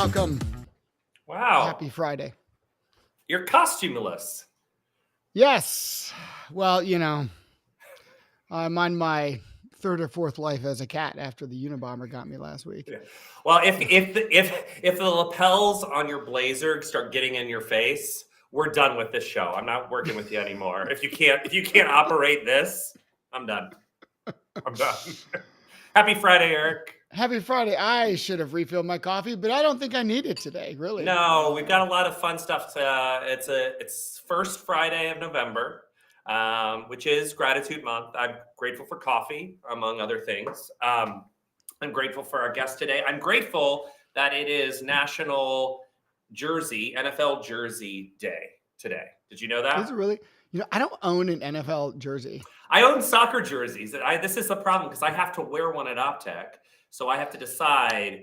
welcome. Wow. Happy Friday. You're costumeless. Yes. Well, I'm on my third or fourth life as a cat after the Unabomber got me last week. Yeah. Well, if the lapels on your blazer start getting in your face, we're done with this show. I'm not working with you anymore. If you can't operate this, I'm done. I'm done. Happy Friday, Eric. Happy Friday. I should have refilled my coffee, but I don't think I need it today, really. No, we've got a lot of fun stuff. It's first Friday of November, which is Gratitude Month. I'm grateful for coffee, among other things. I'm grateful for our guest today. I'm grateful that it is National NFL Jersey Day today. Did you know that? Is it really? I don't own an NFL jersey. I own soccer jerseys. This is the problem because I have to wear one at OPTECH. So I have to decide.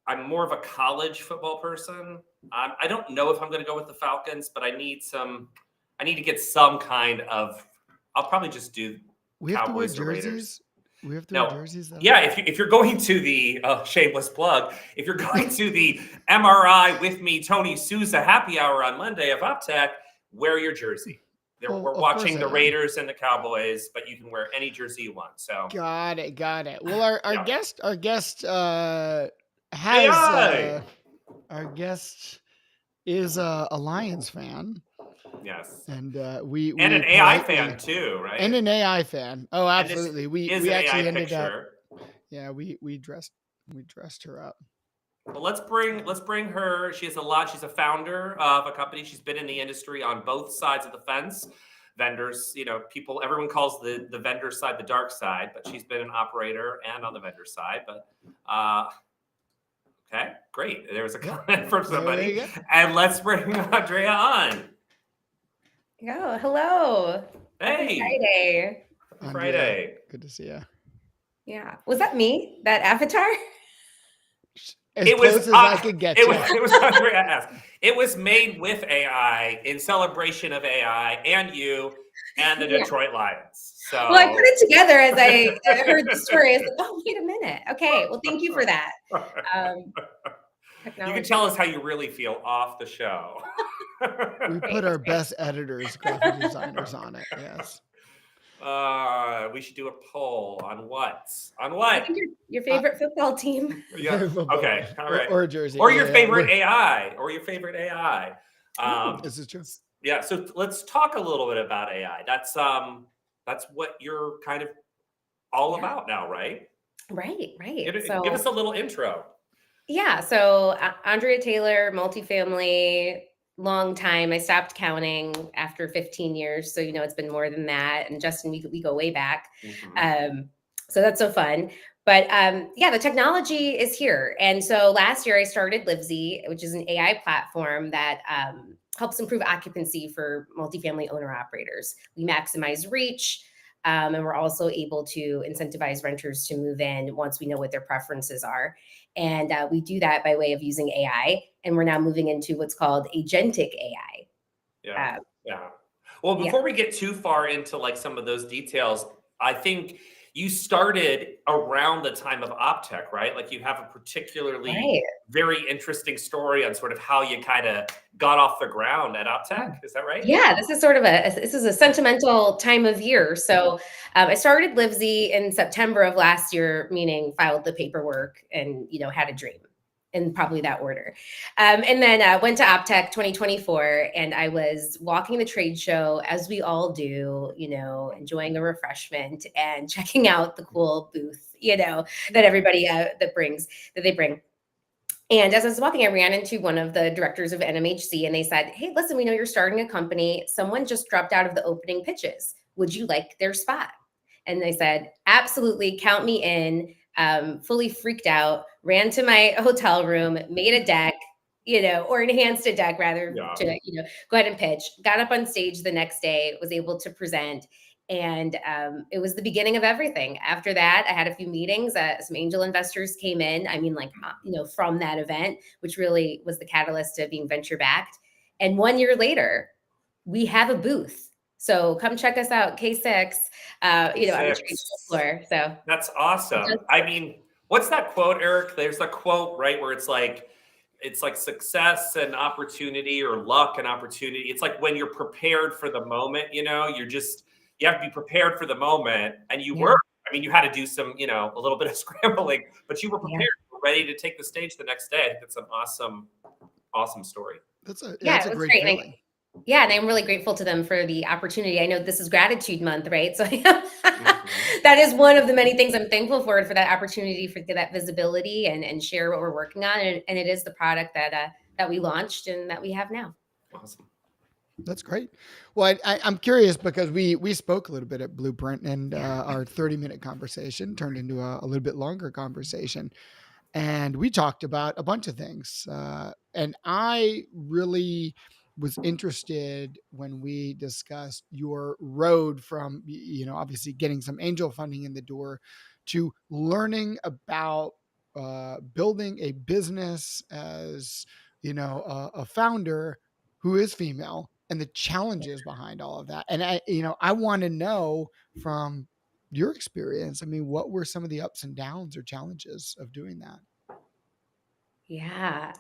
I'm more of a college football person. I don't know if I'm going to go with the Falcons, but I need to get some kind of. I'll probably just do. We have Cowboys to wear jerseys. Raiders. We have to wear jerseys, though? Yeah, if you're going to the shameless plug, if you're going to the MRI with me, Tony Souza happy hour on Monday of OPTECH, wear your jersey. We're watching the Raiders and the Cowboys, but you can wear any jersey you want. So got it. Well, our guest is a Lions fan. Yes, and an AI fan too, right? And an AI fan. Oh, absolutely. We actually ended picture. Up. Yeah, we dressed her up. Well, let's bring her. She's a founder of a company. She's been in the industry on both sides of the fence. Vendors, everyone calls the vendor side the dark side, but she's been an operator and on the vendor side. But okay, great. There was a comment from somebody, and let's bring Andrea on. Oh, hello. Hey. Happy Friday. Good to see you. Yeah. Was that me? That avatar? As close as I could get to. It was Andrea asked. It was made with AI in celebration of AI and you and the Detroit Lions. So well, I put it together as I heard the story. I was like, oh, wait a minute. Okay. Well, thank you for that. You can tell us how you really feel off the show. We put our best editors, graphic designers on it. Yes. We should do a poll on what? I think your favorite football team. Yeah. Okay. All right. Or a jersey. Or your favorite AI. Or your favorite AI. This is true. Yeah. So let's talk a little bit about AI. That's what you're kind of all about now, right? Right. Give us a little intro. Yeah. So Andrea Taylor, multifamily. Long time. I stopped counting after 15 years. So, it's been more than that. And Justin, we go way back. Mm-hmm. So that's so fun. But the technology is here. And so last year I started Libsy, which is an AI platform that helps improve occupancy for multifamily owner operators. We maximize reach. And we're also able to incentivize renters to move in once we know what their preferences are. And we do that by way of using AI. And we're now moving into what's called Agentic AI. Yeah. Well, before we get too far into like some of those details, I think you started around the time of OPTECH, right? Like you have a particularly very interesting story on sort of how you kind of got off the ground at OPTECH. Is that right? Yeah, this is sort of a sentimental time of year. So I started Libsy in September of last year, meaning filed the paperwork and, had a dream in probably that order. And then went to OPTECH 2024 and I was walking the trade show as we all do, enjoying a refreshment and checking out the cool booth, that everybody that they bring. And as I was walking, I ran into one of the directors of NMHC and they said, hey, listen, we know you're starting a company. Someone just dropped out of the opening pitches. Would you like their spot? And they said, absolutely, count me in. Fully freaked out, ran to my hotel room, made a deck, or enhanced a deck rather to, go ahead and pitch, got up on stage the next day, was able to present. And it was the beginning of everything. After that, I had a few meetings. Some angel investors came in. I mean, from that event, which really was the catalyst to being venture backed. And 1 year later, we have a booth. So come check us out, K6, on the trade floor. So that's awesome. I mean, what's that quote, Eric? There's a quote, right, where it's like, it's like success and opportunity, or luck and opportunity. It's like when you're prepared for the moment, you have to be prepared for the moment, and you were. I mean, you had to do some, a little bit of scrambling, but you were prepared, you were ready to take the stage the next day. I think that's an awesome story. That's it a was great feeling. And I'm really grateful to them for the opportunity. I know this is Gratitude Month, right? So that is one of the many things I'm thankful for that opportunity, for that visibility and share what we're working on. And it is the product that we launched and that we have now. Awesome. That's great. Well, I'm curious because we spoke a little bit at Blueprint, and our 30-minute conversation turned into a little bit longer conversation. And we talked about a bunch of things. And I really was interested when we discussed your road from, obviously getting some angel funding in the door to learning about building a business as, a founder who is female, and the challenges behind all of that. And I want to know from your experience, I mean, what were some of the ups and downs or challenges of doing that? Yeah,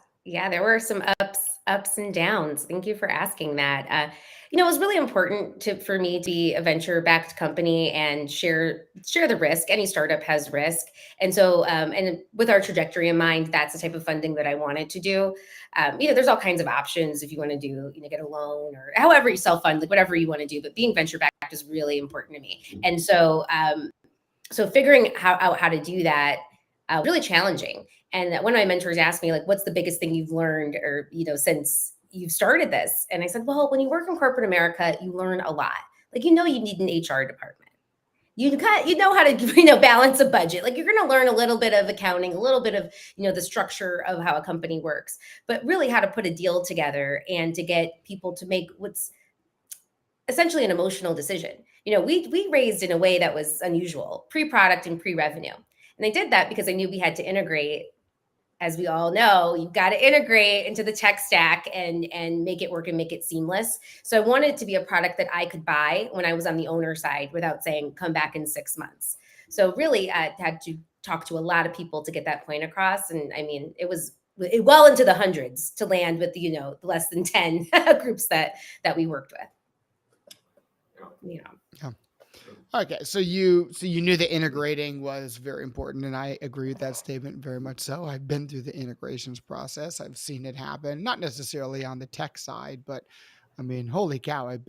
there were some ups and downs. Thank you for asking that. It was really important for me to be a venture-backed company and share the risk. Any startup has risk, and so and with our trajectory in mind, that's the type of funding that I wanted to do. There's all kinds of options if you want to do, get a loan or however you self-fund, like whatever you want to do. But being venture-backed is really important to me, and so figuring out how to do that really challenging. And one of my mentors asked me, like, what's the biggest thing you've learned, or, since you've started this? And I said, well, when you work in corporate America, you learn a lot. Like, you need an HR department. You know how to, balance a budget. Like, you're going to learn a little bit of accounting, a little bit of, the structure of how a company works, but really how to put a deal together and to get people to make what's essentially an emotional decision. We raised in a way that was unusual, pre-product and pre-revenue. And I did that because I knew we had to integrate. As we all know, you've got to integrate into the tech stack and make it work and make it seamless. So I wanted it to be a product that I could buy when I was on the owner side without saying, come back in 6 months. So really I had to talk to a lot of people to get that point across. And I mean, it was well into the hundreds to land with, the less than 10 groups that we worked with. Yeah. Okay, so you knew that integrating was very important, and I agree with that statement very much so. I've been through the integrations process. I've seen it happen, not necessarily on the tech side, but I mean, holy cow, I've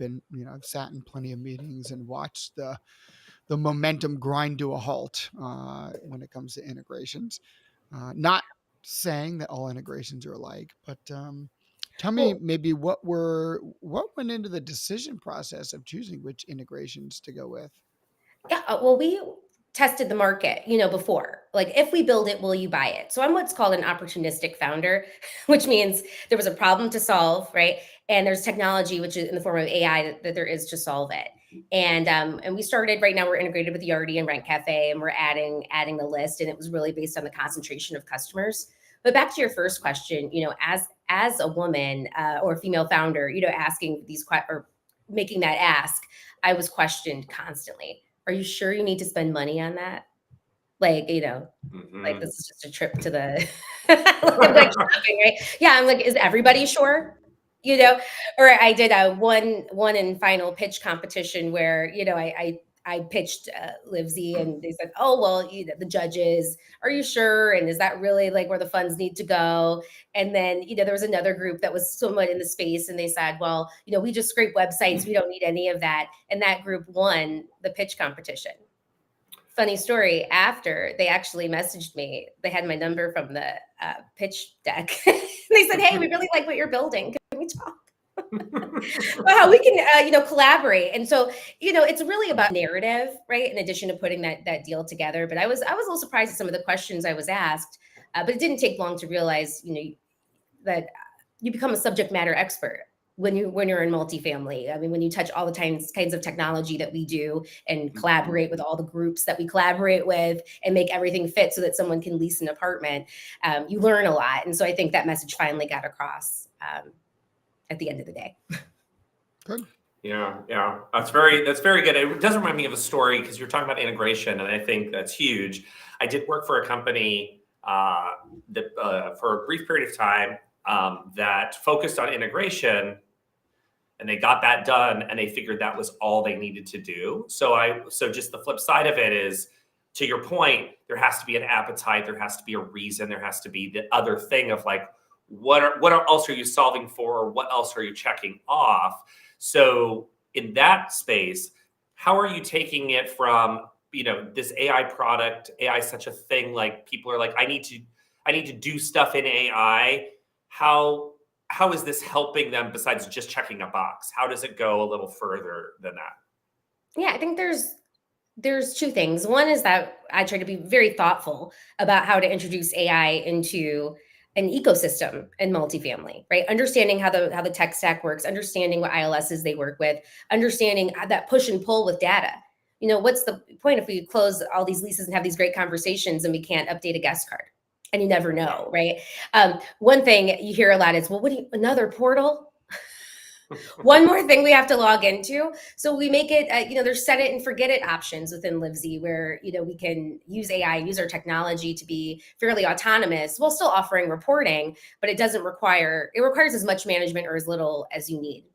sat in plenty of meetings and watched the momentum grind to a halt when it comes to integrations. Not saying that all integrations are alike, but tell me maybe what went into the decision process of choosing which integrations to go with. Yeah, well, we tested the market, before. Like, if we build it, will you buy it? So I'm what's called an opportunistic founder, which means there was a problem to solve, right? And there's technology, which is in the form of AI, that there is to solve it. And we started. Right now, we're integrated with Yardi and RentCafe, and we're adding the list. And it was really based on the concentration of customers. But back to your first question, as a woman or a female founder, asking these or making that ask, I was questioned constantly. Are you sure you need to spend money on that? Like, like this is just a trip to the like shopping, right? Yeah, I'm like, is everybody sure? Or I did a one and final pitch competition where, I pitched Libsy, and they said, oh, well, the judges, are you sure? And is that really like where the funds need to go? And then, there was another group that was somewhat in the space, and they said, well, we just scrape websites. We don't need any of that. And that group won the pitch competition. Funny story, after they actually messaged me, they had my number from the pitch deck. They said, hey, we really like what you're building. Can we talk? How we can collaborate. And so it's really about narrative, right, in addition to putting that deal together. But I was a little surprised at some of the questions I was asked, but it didn't take long to realize that you become a subject matter expert when you're in multifamily. I mean, when you touch all the kinds of technology that we do and collaborate with all the groups that we collaborate with and make everything fit so that someone can lease an apartment, you learn a lot. And so I think that message finally got across at the end of the day. Good. Yeah. That's very good. It does remind me of a story, because you're talking about integration, and I think that's huge. I did work for a company for a brief period of time that focused on integration, and they got that done, and they figured that was all they needed to do. So just the flip side of it is, to your point, there has to be an appetite, there has to be a reason, there has to be the other thing of like, what else are you solving for, or what else are you checking off? So in that space, how are you taking it from, this AI product, AI is such a thing, like people are like, I need to do stuff in AI. How is this helping them besides just checking a box? How does it go a little further than that? Yeah, I think there's two things. One is that I try to be very thoughtful about how to introduce AI into an ecosystem in multifamily, right? Understanding how the tech stack works, understanding what ILSs they work with, understanding that push and pull with data. What's the point if we close all these leases and have these great conversations and we can't update a guest card? And you never know, right? One thing you hear a lot is, well, another portal? One more thing we have to log into. So we make it, there's set it and forget it options within Libsy where, we can use AI, use our technology to be fairly autonomous while still offering reporting, but it requires as much management or as little as you need.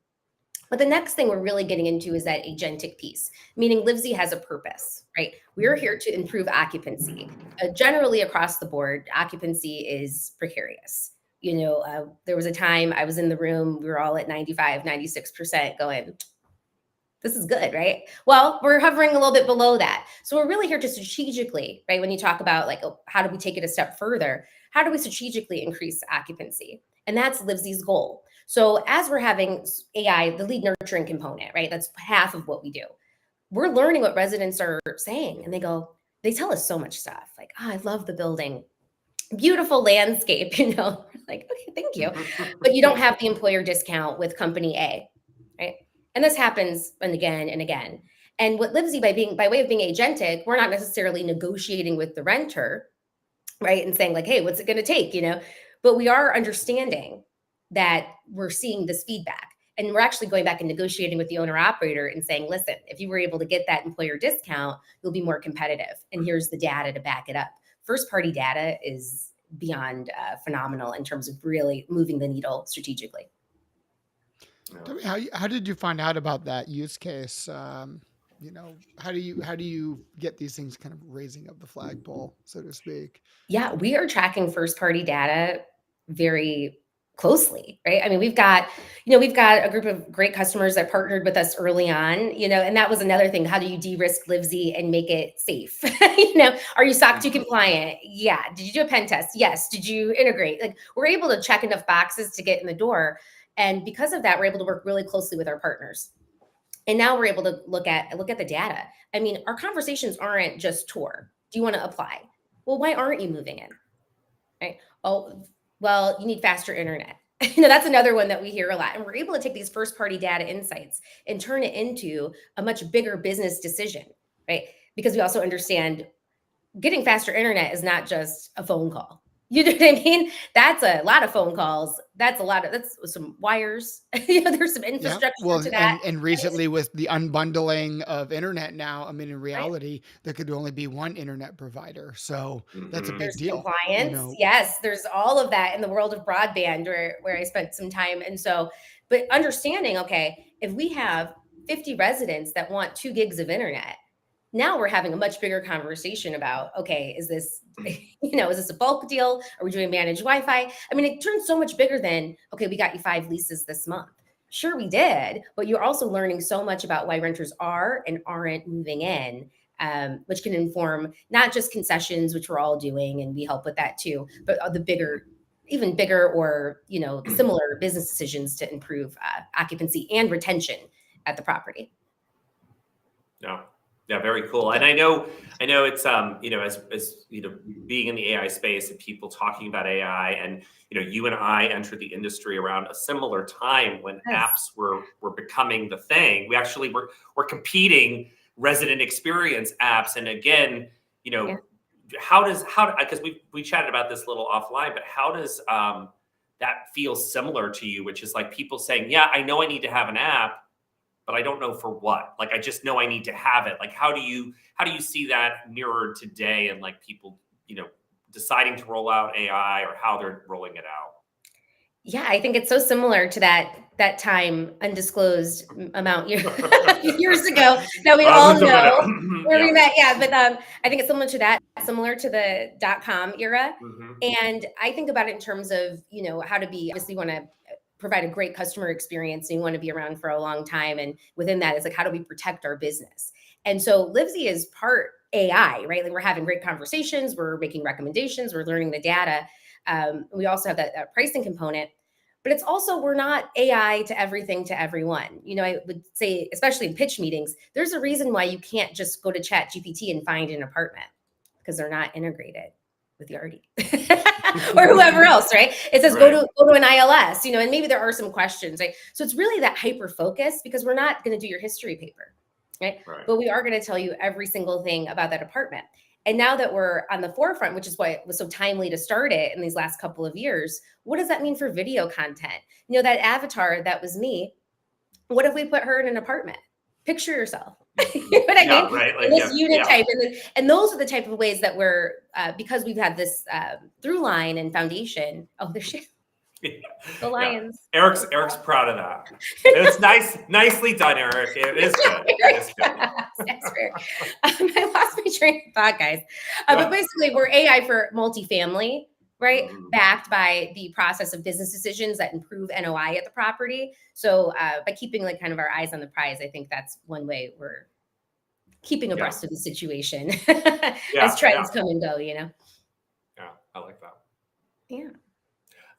But the next thing we're really getting into is that agentic piece, meaning Libsy has a purpose, right? We're here to improve occupancy. Generally across the board, occupancy is precarious. There was a time I was in the room, we were all at 95, 96% going, this is good, right? Well, we're hovering a little bit below that. So we're really here to strategically, right? When you talk about like, how do we take it a step further? How do we strategically increase occupancy? And that's Libsy's goal. So as we're having AI, the lead nurturing component, right? That's half of what we do. We're learning what residents are saying, and they tell us so much stuff. Like, oh, I love the building. Beautiful landscape, like, okay, thank you. But you don't have the employer discount with company A, right? And this happens again and again. And what Libsy, by way of being agentic, we're not necessarily negotiating with the renter, right? And saying like, hey, what's it going to take, But we are understanding that we're seeing this feedback. And we're actually going back and negotiating with the owner operator and saying, listen, if you were able to get that employer discount, you'll be more competitive. And here's the data to back it up. First party data is beyond phenomenal in terms of really moving the needle strategically. Tell me, how did you find out about that use case? How do you get these things kind of raising up the flagpole, so to speak? Yeah, we are tracking first party data very closely, right? I mean, we've got a group of great customers that partnered with us early on, and that was another thing. How do you de-risk Libsy and make it safe? Are you SOC 2 compliant? Yeah. Did you do a pen test? Yes. Did you integrate? Like, we're able to check enough boxes to get in the door. And because of that, we're able to work really closely with our partners. And now we're able to look at the data. I mean, our conversations aren't just tour. Do you want to apply? Well, why aren't you moving in? Right? Oh, well, you need faster internet. That's another one that we hear a lot. And we're able to take these first party data insights and turn it into a much bigger business decision, right? Because we also understand getting faster internet is not just a phone call. You know what I mean? That's a lot of phone calls. That's some wires. There's some infrastructure to that. And recently with the unbundling of internet now, I mean, in reality, there could only be one internet provider. So that's a big deal. Compliance. Yes, there's all of that in the world of broadband where I spent some time. And so, but understanding, okay, if we have 50 residents that want 2 gigs of internet, now we're having a much bigger conversation about, okay, is this a bulk deal? Are we doing managed Wi-Fi? I mean, it turns so much bigger than, okay, we got you 5 leases this month. Sure, we did, but you're also learning so much about why renters are and aren't moving in, which can inform not just concessions, which we're all doing, and we help with that too, but the even bigger or similar business decisions to improve occupancy and retention at the property. Yeah, very cool. And I know it's as being in the AI space and people talking about AI, and you and I entered the industry around a similar time when apps were becoming the thing. We actually were competing resident experience apps, and again, because we chatted about this a little offline, but how does that feel similar to you? Which is like people saying, yeah, I know I need to have an app, but I don't know for what. Like, I just know I need to have it. Like, how do you see that mirrored today, and like people, deciding to roll out AI or how they're rolling it out? Yeah, I think it's so similar to that time undisclosed amount years ago that we all know where we met. Yeah, but I think it's similar to that, similar to the .com era. And I think about it in terms of, how to be, obviously you want to provide a great customer experience and you want to be around for a long time. And within that, it's like, how do we protect our business? And so Libsy is part AI, right? Like we're having great conversations, we're making recommendations, we're learning the data. We also have that pricing component, but it's also, we're not AI to everything to everyone. I would say, especially in pitch meetings, there's a reason why you can't just go to Chat GPT and find an apartment, because they're not integrated with Yardi or whoever else, right? It says go to an ILS, and maybe there are some questions, right? So it's really that hyper focus, because we're not going to do your history paper, right? But we are going to tell you every single thing about that apartment. And now that we're on the forefront, which is why it was so timely to start it in these last couple of years, what does that mean for video content? That avatar, that was me. What if we put her in an apartment? Picture yourself. You know what I mean? Right. Like, this unit type. And those are the type of ways that we're, because we've had this through line and foundation. Oh, there's the Lions. Eric's proud of that. It's nicely done, Eric. It is good. It is good. That's fair. I lost my train of thought, guys. But basically, we're AI for multifamily, right? Backed by the process of business decisions that improve NOI at the property. So by keeping like kind of our eyes on the prize, I think that's one way we're keeping abreast of the situation as trends come and go. Yeah, I like that. Yeah.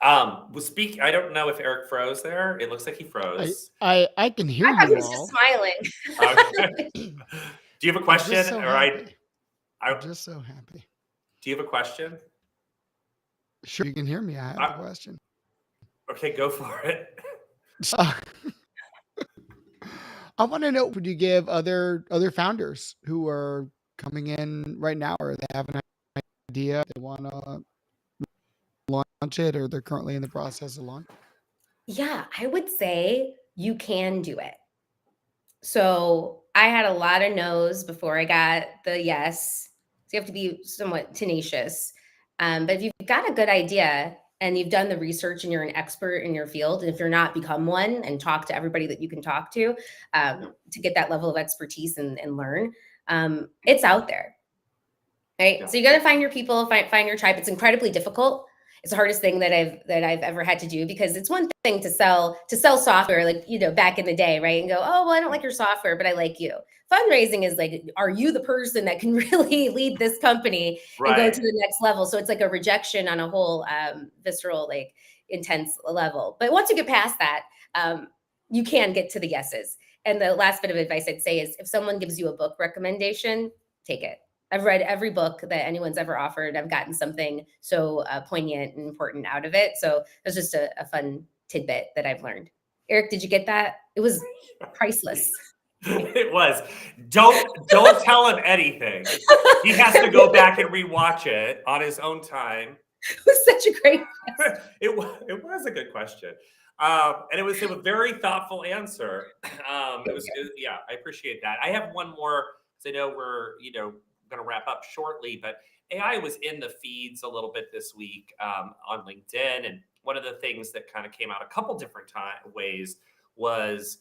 I don't know if Eric froze there. It looks like he froze. I can hear I you was all. just smiling. Do you have a question? I'm just so happy. Do you have a question? Sure, you can hear me. I have a question. Okay, go for it. I want to know, would you give other founders who are coming in right now, or they have an idea, they want to launch it, or they're currently in the process of launch? Yeah, I would say you can do it. So I had a lot of no's before I got the yes. So you have to be somewhat tenacious. But if you've got a good idea and you've done the research and you're an expert in your field, and if you're not, become one and talk to everybody that you can talk to get that level of expertise and learn. It's out there, right? Yeah. So you got to find your people, find your tribe. It's incredibly difficult. It's the hardest thing that I've ever had to do, because it's one thing to sell software, like, back in the day, right? And go, oh, well, I don't like your software, but I like you. Fundraising is like, are you the person that can really lead this company and go to the next level? So it's like a rejection on a whole visceral, like, intense level. But once you get past that, you can get to the yeses. And the last bit of advice I'd say is, if someone gives you a book recommendation, take it. I've read every book that anyone's ever offered. I've gotten something so poignant and important out of it. So it's just a fun tidbit that I've learned. Eric, did you get that? It was priceless. It was. Don't tell him anything. He has to go back and rewatch it on his own time. It was such a great question. It was a good question. And it was a very thoughtful answer. I appreciate that. I have one more, because I know we're, going to wrap up shortly, but AI was in the feeds a little bit this week on LinkedIn. And one of the things that kind of came out a couple different ways was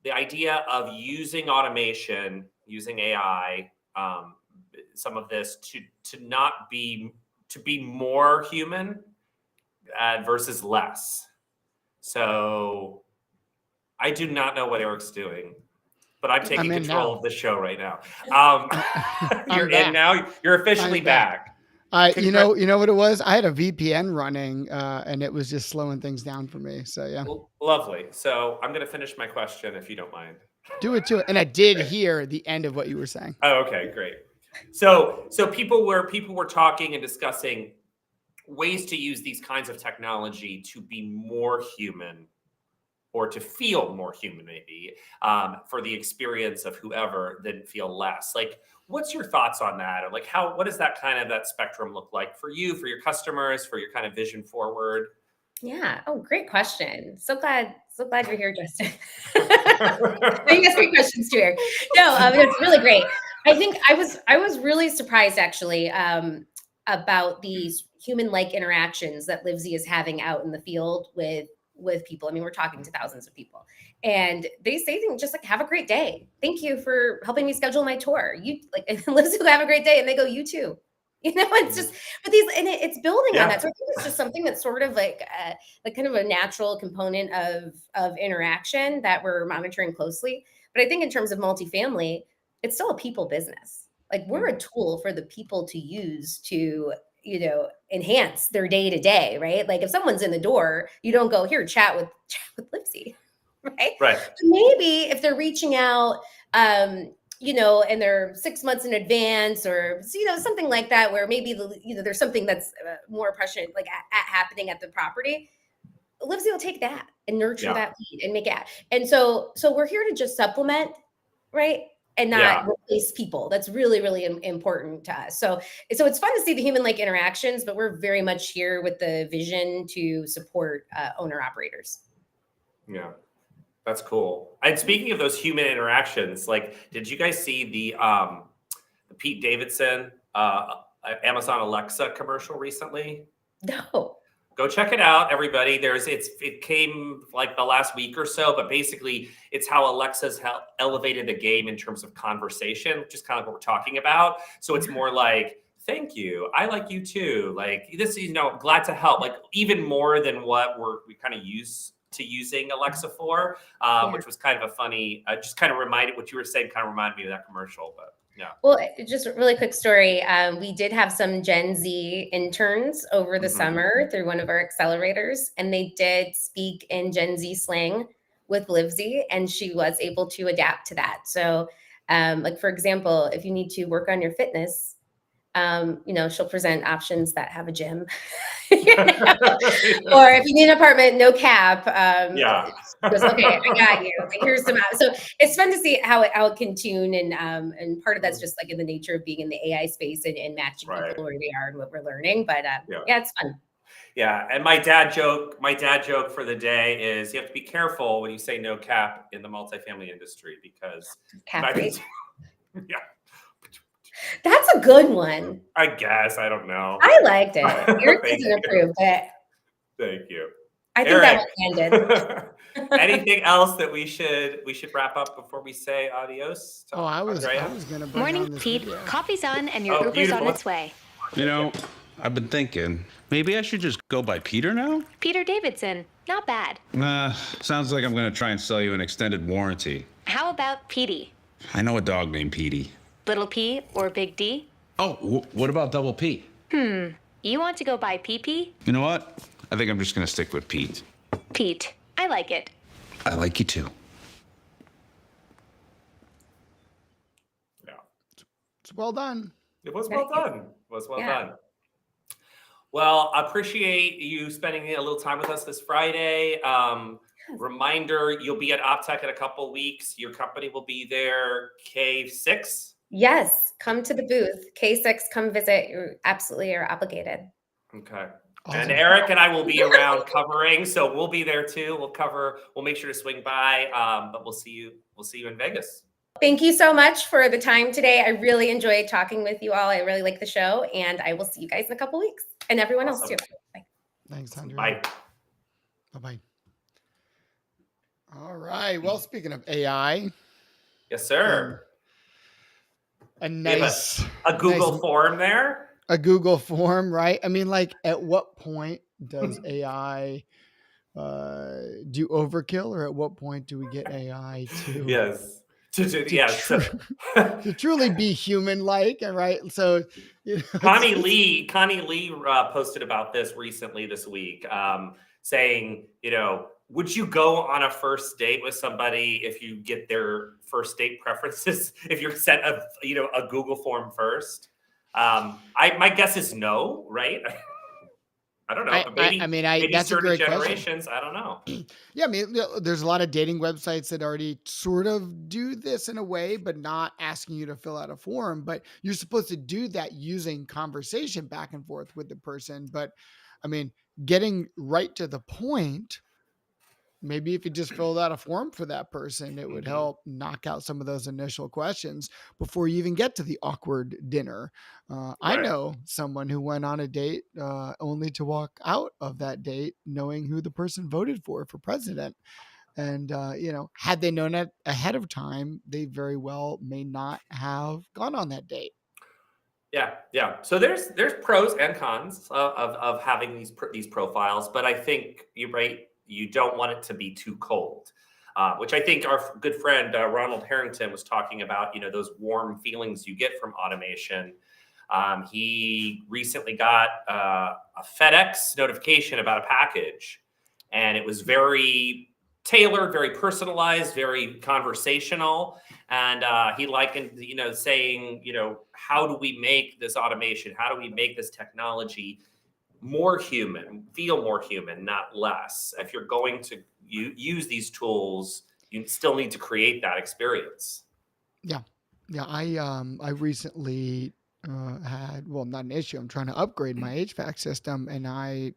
the idea of using automation, using AI, some of this to be more human versus less. So I do not know what Eric's doing, but I'm taking control of the show right now. You're in now. You're officially back. You know what it was? I had a VPN running, and it was just slowing things down for me. So yeah. Lovely. So I'm going to finish my question, if you don't mind. Do it. And I did hear the end of what you were saying. Oh, okay, great. So people were talking and discussing ways to use these kinds of technology to be more human, or to feel more human, maybe, for the experience of whoever, than feel less. Like, what's your thoughts on that? Or like, what does that spectrum look like for you, for your customers, for your kind of vision forward? Yeah. Oh, great question. So glad you're here, Justin. You asked great questions too, Eric. No, it's really great. I think I was really surprised, actually. about these human-like interactions that Livsy is having out in the field with people. I mean, we're talking to thousands of people, and they say things just like, "Have a great day. Thank you for helping me schedule my tour. You like Livsy will have a great day," and they go, "You too." It's just, but these, and it's building on that. So I think it's just something that's sort of like kind of a natural component of interaction that we're monitoring closely. But I think in terms of multifamily, it's still a people business. Like, we're a tool for the people to use to, enhance their day to day, right? Like, if someone's in the door, you don't go, "Here, chat with Libsy," right? Right. Maybe if they're reaching out, and they're 6 months in advance, or something like that, where maybe there's something that's more pressure, like happening at the property. Livsy will take that and nurture that lead and make it. And so we're here to just supplement, right? And not replace people. That's really, really important to us. So it's fun to see the human-like interactions, but we're very much here with the vision to support owner operators. Yeah, that's cool. And speaking of those human interactions, like, did you guys see the Pete Davidson Amazon Alexa commercial recently? No. Go check it out, everybody. It came like the last week or so, but basically it's how Alexa's elevated the game in terms of conversation, which is kind of what we're talking about. So it's more like, "Thank you, I like you too. Like this, glad to help." Like even more than what we kind of used to using Alexa for, which was kind of a funny. Just kind of reminded what you were saying. Kind of reminded me of that commercial, but. Yeah. Well, just a really quick story. We did have some Gen Z interns over the summer through one of our accelerators, and they did speak in Gen Z slang with Livsy, and she was able to adapt to that. So, like for example, if you need to work on your fitness, she'll present options that have a gym. Or if you need an apartment, no cap. Goes, "Okay, I got you. Okay, here's some." So it's fun to see how it can tune, and part of that's just like in the nature of being in the AI space and matching people where they are and what we're learning. But it's fun. Yeah, and my dad joke for the day is you have to be careful when you say no cap in the multifamily industry because cap rate. Yeah. That's a good one. I guess. I don't know. I liked it. Yours isn't approved, but thank you. I think that one landed. Anything else that we should wrap up before we say adios? I was gonna bring Morning, on this Pete. video. Coffee's on and your Uber's on its way. I've been thinking, maybe I should just go by Peter now? Peter Davidson. Not bad. Sounds like I'm gonna try and sell you an extended warranty. How about Petey? I know a dog named Petey. Little P or Big D? Oh, what about Double P? You want to go by PP? You know what? I think I'm just gonna stick with Pete. Pete. I like it. I like you too. Yeah. It's well done. It was well done. Done. Well, I appreciate you spending a little time with us this Friday. Reminder, you'll be at OPTECH in a couple weeks. Your company will be there, K6. Yes, come to the booth. K6, come visit. You absolutely are obligated. Okay. Awesome. And Eric and I will be around covering, so we'll be there too. We'll make sure to swing by, but we'll see you in Vegas. Thank you so much for the time today. I really enjoyed talking with you all. I really like the show, and I will see you guys in a couple weeks, and everyone else too. Bye. Thanks, Andrea. Bye. Bye-bye. All right. Well, speaking of AI. Yes, sir. A nice a Google form there. A Google form, right? I mean, like, at what point does AI do overkill, or at what point do we get AI to to truly be human-like, right? So, Connie Lee posted about this recently this week, saying, would you go on a first date with somebody if you get their first date preferences? If you're sent a Google form first? My guess is no, right? I don't know. Maybe that's a great generations. question. I don't know. Yeah, I mean, there's a lot of dating websites that already sort of do this in a way, but not asking you to fill out a form. But you're supposed to do that using conversation back and forth with the person. But I mean, getting right to the point, maybe if you just filled out a form for that person, it would Mhm. help knock out some of those initial questions before you even get to the awkward dinner. I Right. know someone who went on a date only to walk out of that date knowing who the person voted for president. And, had they known that ahead of time, they very well may not have gone on that date. Yeah, yeah. So there's pros and cons of having these profiles, but I think you're right. You don't want it to be too cold, which I think our good friend Ronald Harrington was talking about. Those warm feelings you get from automation. He recently got a FedEx notification about a package, and it was very tailored, very personalized, very conversational. And he likened, saying, how do we make this automation? How do we make this technology more human, feel more human, not less? If you're going to use these tools, you still need to create that experience. Yeah. Yeah. I recently had, well, not an issue. I'm trying to upgrade my HVAC system, and I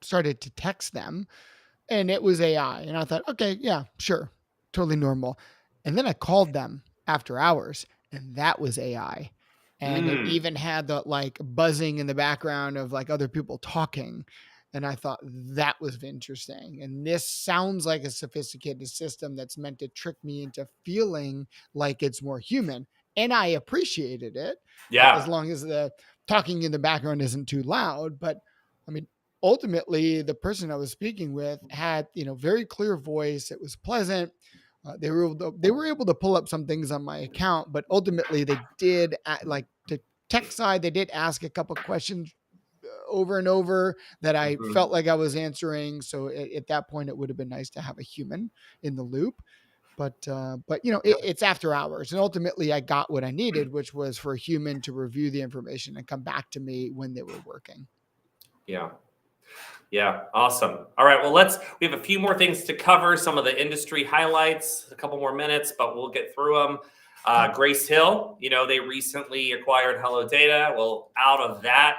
started to text them, and it was AI. And I thought, okay, yeah, sure, totally normal. And then I called them after hours, and that was AI. And it Mm, even had the like buzzing in the background of like other people talking. And I thought that was interesting. And this sounds like a sophisticated system that's meant to trick me into feeling like it's more human. And I appreciated it as yeah. long as the talking in the background isn't too loud. But I mean, ultimately the person I was speaking with had, very clear voice. It was pleasant. They were able to pull up some things on my account, but ultimately they did like the tech side. They did ask a couple questions over and over that I Mhm. felt like I was answering. So at that point, it would have been nice to have a human in the loop. But it's after hours, and ultimately I got what I needed, which was for a human to review the information and come back to me when they were working. Yeah. Yeah, awesome. All right, well, we have a few more things to cover, some of the industry highlights, a couple more minutes, but we'll get through them. Okay. Grace Hill, they recently acquired Hello Data. Well, out of that,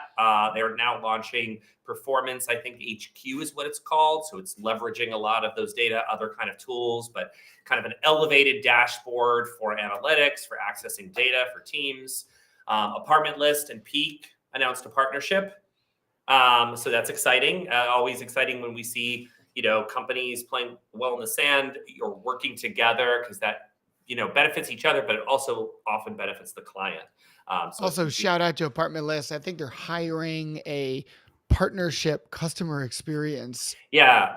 they're now launching Performance, I think HQ is what it's called. So it's leveraging a lot of those data, other kind of tools, but kind of an elevated dashboard for analytics, for accessing data for teams. Apartment List and Peak announced a partnership. So that's exciting. Always exciting when we see, companies playing well in the sand or working together, because that, benefits each other, but it also often benefits the client. So it's Also, shout out to Apartment List. I think they're hiring a partnership customer experience yeah, position.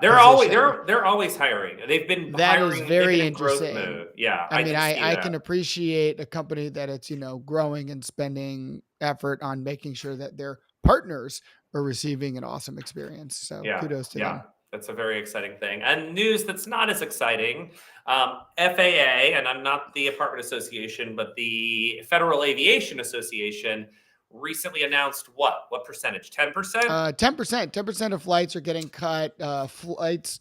they're always hiring. They've been That is hiring. They've been very in growth interesting. mode. Yeah, I I mean, can see I that. can appreciate a company that it's, growing and spending effort on making sure that their partners are receiving an awesome experience. So Yeah, kudos to yeah, them. that's a very exciting thing. And news that's not as exciting, FAA, and I'm not the apartment association, but the Federal Aviation Association recently announced what percentage? 10%? 10% of flights are getting cut. Flights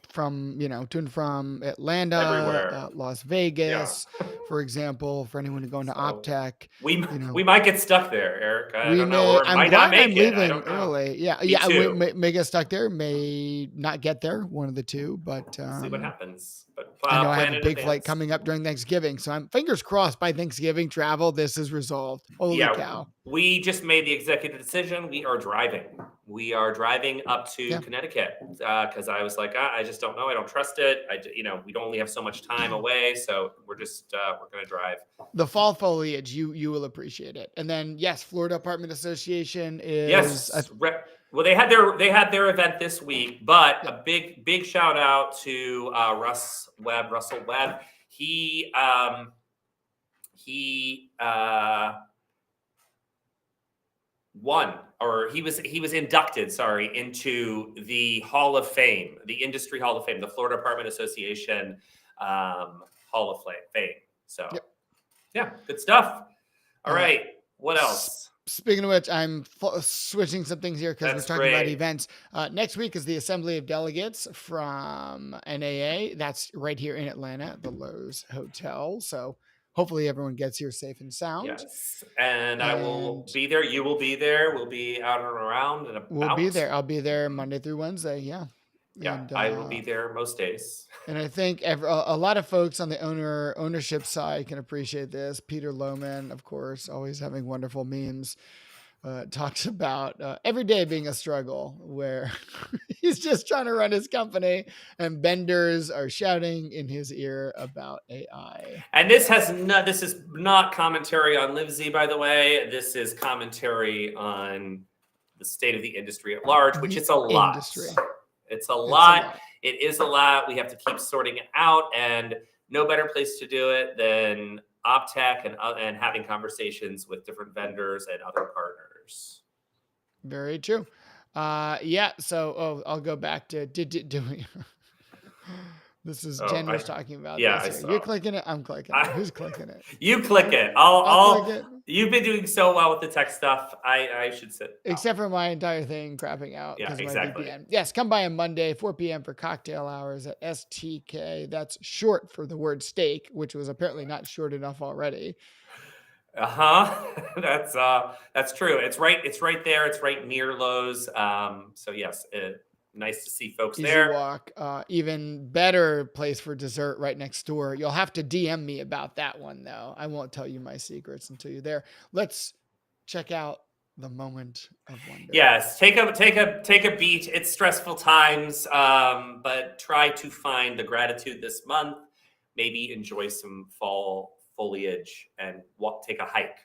from, to and from Atlanta, Everywhere. Las Yeah. Vegas, for example, for anyone who's going to So OPTECH, we you know, we might get stuck there, Eric. I we don't know, may. or I'm might not glad I'm make it. I leaving don't know. early. Yeah, Me yeah. We too. may get stuck there. May not get there. One of the two. But We'll see what happens. But I know I have plan a in big flight advance. coming up during Thanksgiving, so I'm fingers crossed by Thanksgiving travel. This is resolved. Holy Yeah, cow! we just made the executive decision. We are driving. We are driving up to Yeah. Connecticut because I was like, I just don't know. I don't trust it. We don't only have so much time away, so we're going to drive. The fall foliage, you will appreciate it. And then yes, Florida Apartment Association is. Yes. Well, they had their event this week, but Yeah. a big shout out to Russell Webb. He won, or he was inducted, sorry, into the Hall of Fame, the Industry Hall of Fame, the Florida Apartment Association Hall of Fame. So Yep. yeah, good stuff. All Uh, right, what else? Speaking of which, I'm switching some things here because we're That's talking about great. events. Next week is the Assembly of Delegates from NAA. That's right here in Atlanta at the Loews Hotel. So hopefully everyone gets here safe and sound. Yes, and I will And be there. You will be there. We'll be out and around and we'll be about. there. I'll be there Monday through Wednesday. Yeah. Yeah, And I will be there most days. And I think a lot of folks on the ownership side can appreciate this. Peter Lohman, of course, always having wonderful memes, talks about every day being a struggle where he's just trying to run his company and vendors are shouting in his ear about AI. And this is not commentary on Libsy, by the way. This is commentary on the state of the industry at large, which is a lot. Industry. It's a lot. It is a lot. We have to keep sorting it out, and no better place to do it than OPTECH and having conversations with different vendors and other partners. Very true. Yeah. So, I'll go back to do we? This is Jen was talking about. Yeah, this here. You're clicking it. I'm clicking it. Who's clicking it? You click it. I'll click it. You've been doing so well with the tech stuff. I should sit. Except for my entire thing crapping out. Yeah, because exactly. Of my VPN. Yes, come by on Monday, 4 p.m. for cocktail hours at STK. That's short for the word steak, which was apparently not short enough already. That's true. It's right there. It's right near Loews. So yes, nice to see folks Easy there. walk. Even better place for dessert right next door. You'll have to DM me about that one though. I won't tell you my secrets until you're there. Let's check out the moment of wonder. Yes, take a beat. It's stressful times, but try to find the gratitude this month. Maybe enjoy some fall foliage and take a hike